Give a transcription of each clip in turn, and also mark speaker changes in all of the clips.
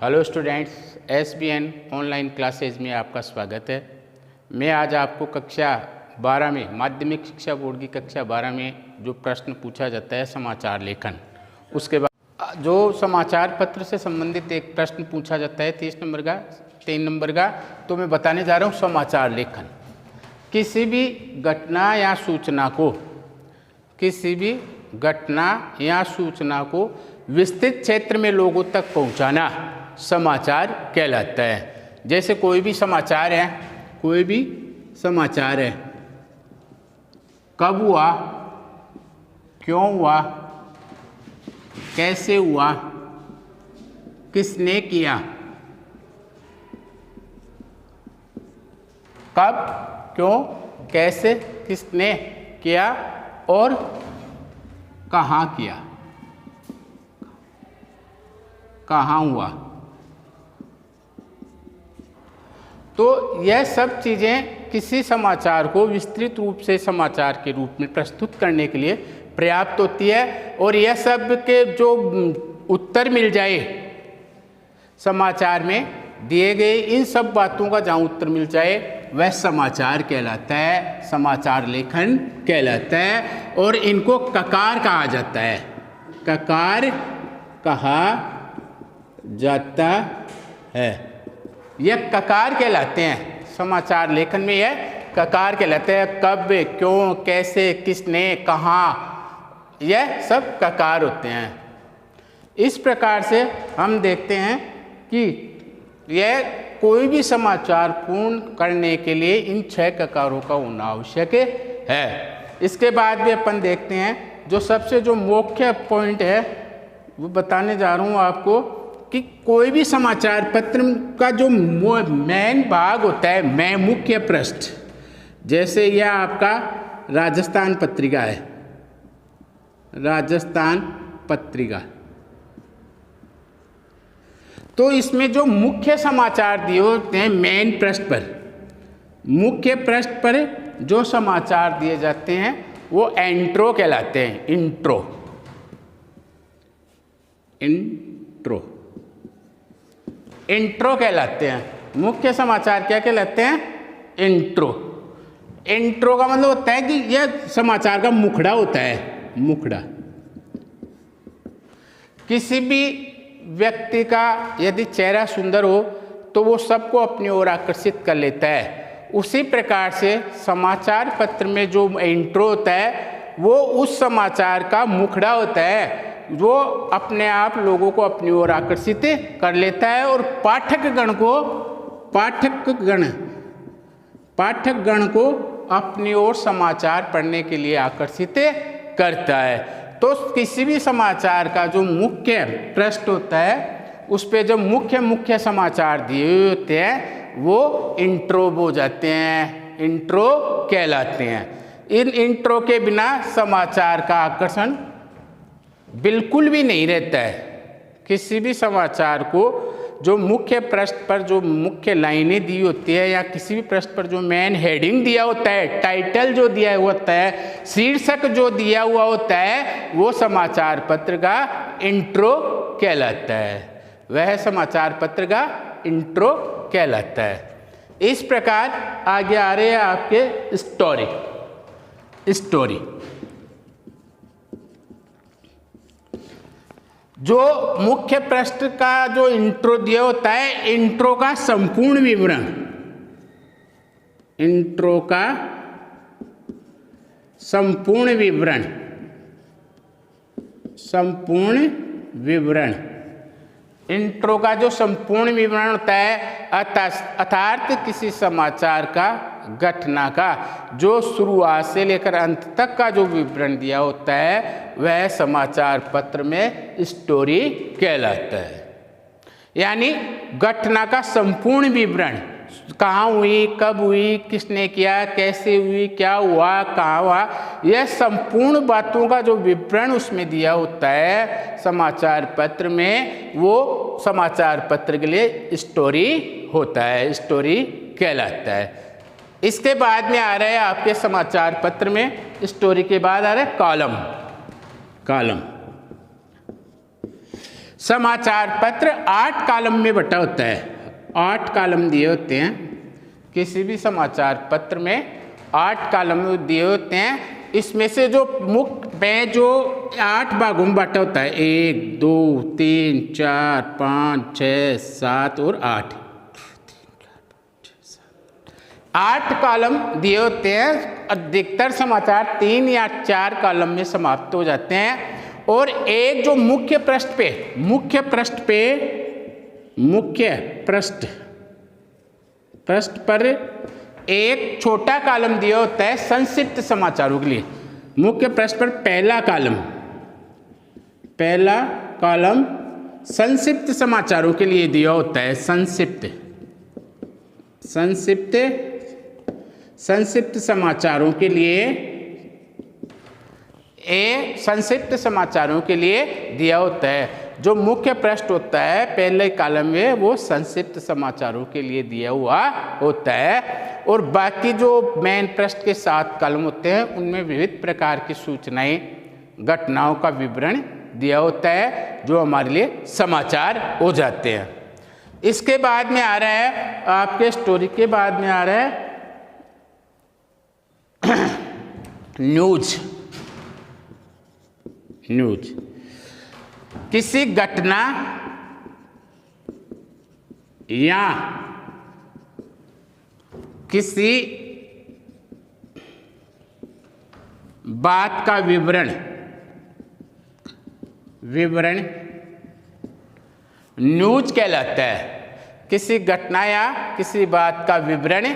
Speaker 1: Hello students, SBN online classes में आपका स्वागत है। मैं आज आपको कक्षा 12 में माध्यमिक शिक्षा बोर्ड की कक्षा 12 में जो प्रश्न पूछा जाता है समाचार लेखन, उसके बाद जो समाचार पत्र से संबंधित एक प्रश्न पूछा जाता है 3 नंबर का, तो मैं बताने जा रहा हूँ समाचार लेखन। किसी भी घटना या सूचना को विस्तृत क्षेत्र में लोगों तक पहुंचाना समाचार कहलाता है। जैसे कोई भी समाचार है, कब हुआ, क्यों हुआ, कैसे हुआ, किसने किया, कब, क्यों, कैसे, किसने किया और कहाँ किया, कहाँ हुआ। तो यह सब चीज़ें किसी समाचार को विस्तृत रूप से समाचार के रूप में प्रस्तुत करने के लिए पर्याप्त होती है। और यह सब के जो उत्तर मिल जाए समाचार में दिए गए इन सब बातों का जहाँ उत्तर मिल जाए वह समाचार कहलाता है, समाचार लेखन कहलाता है। और इनको ककार कहा जाता है, ककार कहा जाता है। यह ककार कहलाते हैं, समाचार लेखन में यह ककार कहलाते हैं। कब, क्यों, कैसे, किसने, कहाँ, यह सब ककार होते हैं। इस प्रकार से हम देखते हैं कि यह कोई भी समाचार पूर्ण करने के लिए इन 6 ककारों का होना आवश्यक है। इसके बाद भी अपन देखते हैं जो सबसे जो मुख्य पॉइंट है वो बताने जा रहा हूँ आपको कि कोई भी समाचार पत्र का जो मेन भाग होता है, मुख्य पृष्ठ, जैसे यह आपका राजस्थान पत्रिका है, राजस्थान पत्रिका, तो इसमें जो मुख्य समाचार दिए होते हैं मेन पृष्ठ पर, मुख्य पृष्ठ पर जो समाचार दिए जाते हैं वो इंट्रो कहलाते हैं। इंट्रो कहलाते हैं। मुख्य समाचार क्या कहलाते हैं? इंट्रो का मतलब होता है कि यह समाचार का मुखड़ा होता है, मुखड़ा। किसी भी व्यक्ति का यदि चेहरा सुंदर हो तो वो सबको अपनी ओर आकर्षित कर लेता है। उसी प्रकार से समाचार पत्र में जो इंट्रो होता है वो उस समाचार का मुखड़ा होता है, जो अपने आप लोगों को अपनी ओर आकर्षित कर लेता है और पाठकगण को अपनी ओर समाचार पढ़ने के लिए आकर्षित करता है। तो किसी भी समाचार का जो मुख्य पृष्ठ होता है उस पे जो मुख्य समाचार दिए हुए होते हैं वो इंट्रो हो जाते हैं, इंट्रो कहलाते हैं। इन इंट्रो के बिना समाचार का आकर्षण बिल्कुल भी नहीं रहता है। किसी भी समाचार को जो मुख्य पृष्ठ पर जो मुख्य लाइनें दी होती है या किसी भी पृष्ठ पर जो मेन हेडिंग दिया होता है, टाइटल जो दिया हुआ होता है, शीर्षक जो दिया हुआ होता है, वो समाचार पत्र का इंट्रो कहलाता है। वह समाचार पत्र का इंट्रो कहलाता है। इस प्रकार आगे आ रहे हैं आपके स्टोरी। जो मुख्य पृष्ठ का जो इंट्रो दिया होता है, इंट्रो का संपूर्ण विवरण, इंट्रो का जो संपूर्ण विवरण होता है अर्थात किसी समाचार का, घटना का जो शुरुआत से लेकर अंत तक का जो विवरण दिया होता है वह समाचार पत्र में स्टोरी कहलाता है। यानी घटना का संपूर्ण विवरण, कहाँ हुई, कब हुई, किसने किया, कैसे हुई, क्या हुआ, कहाँ हुआ, यह संपूर्ण बातों का जो विवरण उसमें दिया होता है समाचार पत्र में, वो समाचार पत्र के लिए स्टोरी होता है, स्टोरी कहलाता है। इसके बाद में आ रहा है आपके समाचार पत्र में, स्टोरी के बाद आ रहा है कॉलम। समाचार पत्र 8 कॉलम में बटा होता है। 8 कॉलम दिए होते हैं, किसी भी समाचार पत्र में 8 कॉलम दिए होते हैं। इसमें से जो मुख्य में जो 8 भागों में बांटा होता है, 1 2 3 4 5 6 7 और 8, 8 कॉलम दिए होते हैं। अधिकतर समाचार 3 या 4 कॉलम में समाप्त हो जाते हैं। और एक जो मुख्य पृष्ठ पर एक छोटा कॉलम दिया होता है संक्षिप्त समाचारों के लिए। मुख्य पृष्ठ पर पहला कॉलम संक्षिप्त समाचारों के लिए दिया होता है। संक्षिप्त समाचारों के लिए संक्षिप्त समाचारों के लिए दिया होता है। जो मुख्य पृष्ठ होता है पहले कॉलम में, वो संक्षिप्त समाचारों के लिए दिया हुआ होता है। और बाकी जो मेन पृष्ठ के 7 कॉलम होते हैं उनमें विविध प्रकार की सूचनाएं, घटनाओं का विवरण दिया होता है, जो हमारे लिए समाचार हो जाते हैं। इसके बाद में आ रहा है, आपके स्टोरी के बाद में आ रहा है न्यूज। किसी घटना या किसी बात का विवरण न्यूज कहलाता है। किसी घटना या किसी बात का विवरण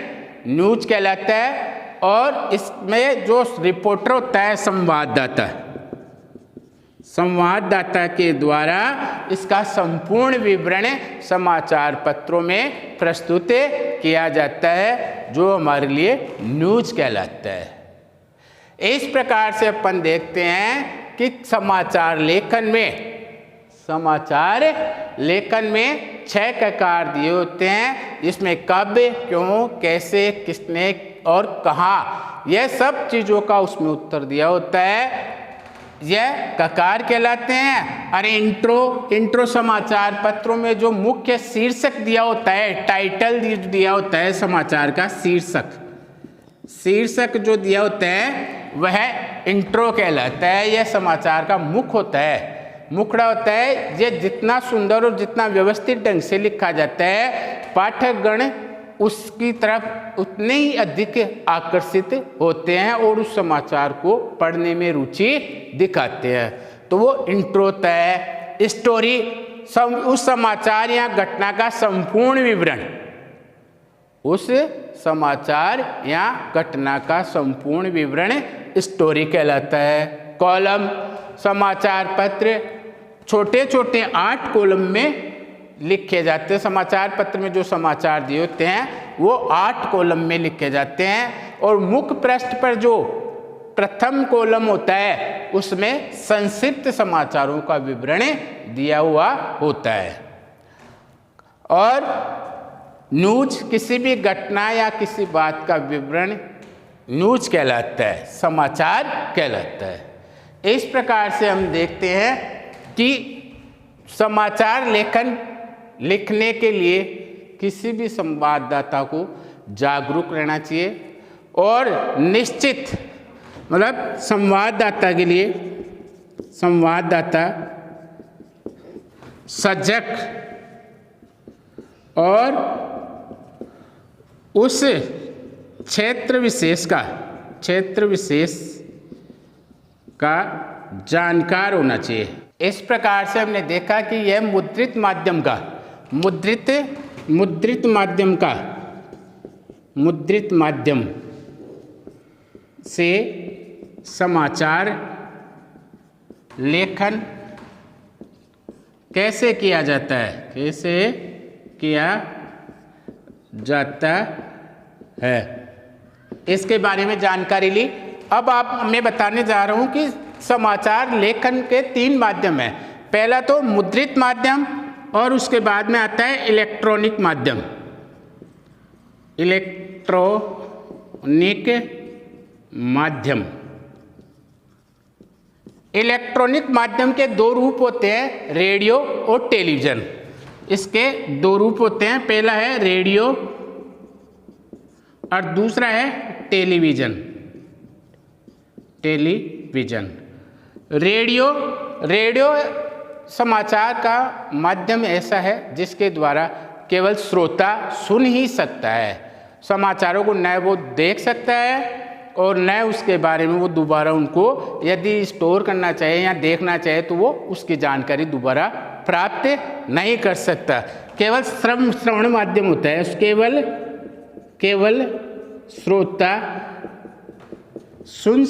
Speaker 1: न्यूज कहलाता है। और इसमें जो रिपोर्टर होता है संवाददाता के द्वारा इसका संपूर्ण विवरण समाचार पत्रों में प्रस्तुत किया जाता है, जो हमारे लिए न्यूज कहलाता है। इस प्रकार से अपन देखते हैं कि समाचार लेखन में 6 प्रकार दिए होते हैं, जिसमें कब, क्यों, कैसे, किसने और कहाँ, यह सब चीज़ों का उसमें उत्तर दिया होता है। यह ककार कहलाते हैं। और इंट्रो समाचार पत्रों में जो मुख्य शीर्षक दिया होता है, टाइटल दिया होता है समाचार का, शीर्षक जो दिया होता है वह इंट्रो कहलाता है। यह समाचार का मुखड़ा होता है। यह जितना सुंदर और जितना व्यवस्थित ढंग से लिखा जाता है, पाठकगण उसकी तरफ उतने ही अधिक आकर्षित होते हैं और उस समाचार को पढ़ने में रुचि दिखाते हैं। तो वो इंट्रो होता है। स्टोरी उस समाचार या घटना का संपूर्ण विवरण, उस समाचार या घटना का संपूर्ण विवरण स्टोरी कहलाता है। कॉलम, समाचार पत्र छोटे 8 कॉलम में लिखे जाते हैं। समाचार पत्र में जो समाचार दिए होते हैं वो 8 कॉलम में लिखे जाते हैं। और मुख्य पृष्ठ पर जो प्रथम कॉलम होता है उसमें संक्षिप्त समाचारों का विवरण दिया हुआ होता है। और न्यूज किसी भी घटना या किसी बात का विवरण न्यूज कहलाता है, समाचार कहलाता है। इस प्रकार से हम देखते हैं कि समाचार लिखने के लिए किसी भी संवाददाता को जागरूक रहना चाहिए। और निश्चित संवाददाता के लिए सजग और उस क्षेत्र विशेष का जानकार होना चाहिए। इस प्रकार से हमने देखा कि यह मुद्रित माध्यम से समाचार लेखन कैसे किया जाता है, इसके बारे में जानकारी ली। अब मैं बताने जा रहा हूं कि समाचार लेखन के 3 माध्यम हैं। पहला तो मुद्रित माध्यम, और उसके बाद में आता है इलेक्ट्रॉनिक माध्यम। इलेक्ट्रॉनिक माध्यम के दो रूप होते हैं, रेडियो और टेलीविज़न। इसके दो रूप होते हैं, पहला है रेडियो और दूसरा है टेलीविज़न। टेलीविज़न, रेडियो समाचार का माध्यम ऐसा है जिसके द्वारा केवल श्रोता सुन ही सकता है, समाचारों को न वो देख सकता है और न उसके बारे में वो दोबारा उनको यदि स्टोर करना चाहे या देखना चाहे तो वो उसकी जानकारी दोबारा प्राप्त नहीं कर सकता। केवल श्रवण माध्यम होता है, केवल श्रोता सुन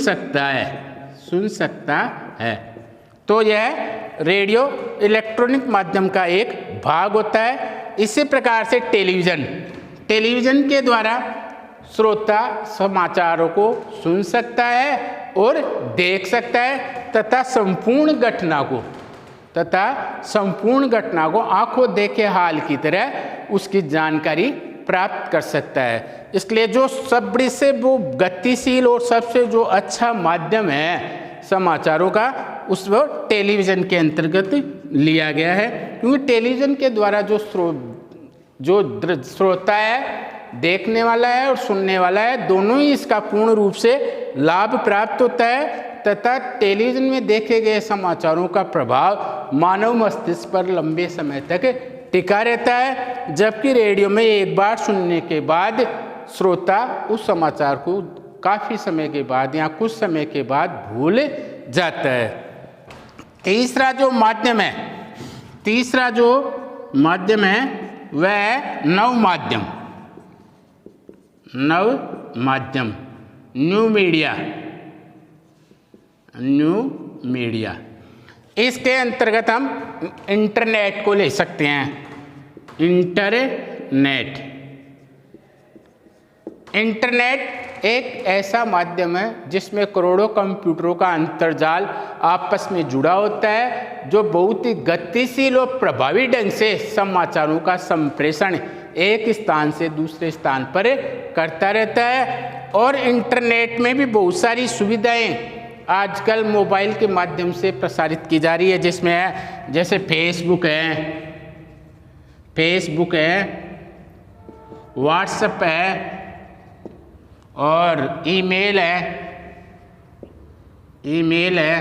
Speaker 1: सकता है। तो यह रेडियो इलेक्ट्रॉनिक माध्यम का एक भाग होता है। इसी प्रकार से टेलीविज़न के द्वारा श्रोता समाचारों को सुन सकता है और देख सकता है तथा संपूर्ण घटना को आंखों देखे हाल की तरह उसकी जानकारी प्राप्त कर सकता है। इसलिए जो सबसे वो गतिशील और सबसे जो अच्छा माध्यम है समाचारों का, उसको टेलीविज़न के अंतर्गत लिया गया है, क्योंकि टेलीविज़न के द्वारा जो श्रोता है, देखने वाला है और सुनने वाला है, दोनों ही इसका पूर्ण रूप से लाभ प्राप्त होता है तथा टेलीविज़न में देखे गए समाचारों का प्रभाव मानव मस्तिष्क पर लंबे समय तक टिका रहता है, जबकि रेडियो में एक बार सुनने के बाद श्रोता उस समाचार को काफ़ी समय के बाद या कुछ समय के बाद भूल जाता है। तीसरा जो माध्यम है वह है नव माध्यम, न्यू मीडिया। इसके अंतर्गत हम इंटरनेट को ले सकते हैं। इंटरनेट एक ऐसा माध्यम है जिसमें करोड़ों कंप्यूटरों का अंतर्जाल आपस में जुड़ा होता है, जो बहुत ही गतिशील और प्रभावी ढंग से समाचारों का संप्रेषण एक स्थान से दूसरे स्थान पर करता रहता है। और इंटरनेट में भी बहुत सारी सुविधाएं आजकल मोबाइल के माध्यम से प्रसारित की जा रही है, जिसमें है जैसे फेसबुक है, व्हाट्सएप है और ईमेल है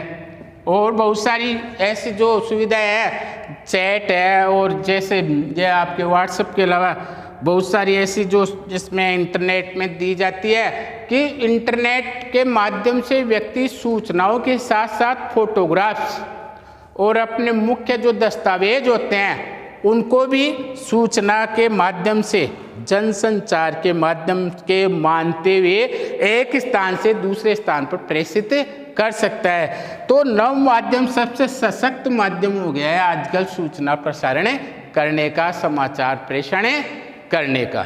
Speaker 1: और बहुत सारी ऐसी जो सुविधाएं हैं, चैट है, और जैसे ये आपके व्हाट्सएप के अलावा बहुत सारी ऐसी जो जिसमें इंटरनेट में दी जाती है कि इंटरनेट के माध्यम से व्यक्ति सूचनाओं के साथ साथ फोटोग्राफ्स और अपने मुख्य जो दस्तावेज होते हैं उनको भी सूचना के माध्यम से, जनसंचार के माध्यम के मानते हुए एक स्थान से दूसरे स्थान पर प्रेषित कर सकता है। तो नव माध्यम सबसे सशक्त माध्यम हो गया है आजकल सूचना प्रसारण करने का, समाचार प्रेषण करने का।